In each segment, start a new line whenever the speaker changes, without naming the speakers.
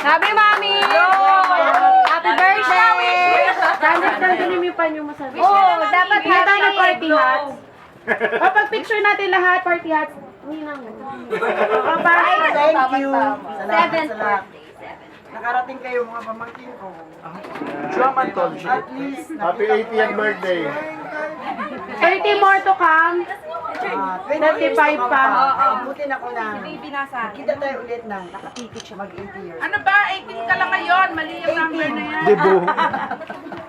Happy Mami! Happy birthday! Sandali mo pa yung masabi. Oh, dapat tayo ng party hats. Kapag picture natin lahat, party hats.
Thank you. Salamat sa lahat. Nakarating kayo mga pamangkin ko.
German culture.
At least,
Happy 80th birthday.
30 more to come. 35 pa.
Abutin ako na. Kita tayo ulit na nakatikit siya mag-80 years.
Ano ba? 18 ka lang ngayon. Mali yung number na yan.
Dibu.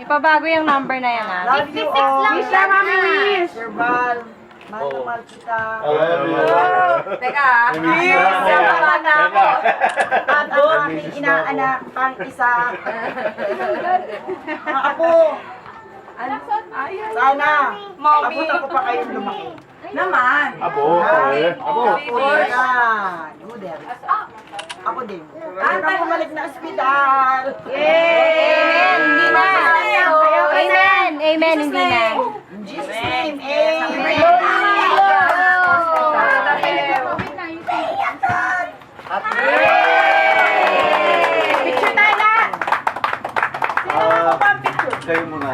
Ipabago yung number na yan, ha?
Love you all.
Wish lang, Mami, wish.
Sir Val, mahal na mahal kita.
I love you.
Teka,
At ang aking inaanak, pang isa. Mga apo, sana, abot ako pa kayong lumaki.
naman.
Abo. Abo.
Ako yan. Uder. Ako din. Ano ka bumalik na ospital?
Amen! Hindi na. Amen! Amen! Hindi na.
In Jesus' name, amen.
Picture tayo na!
Kayo muna.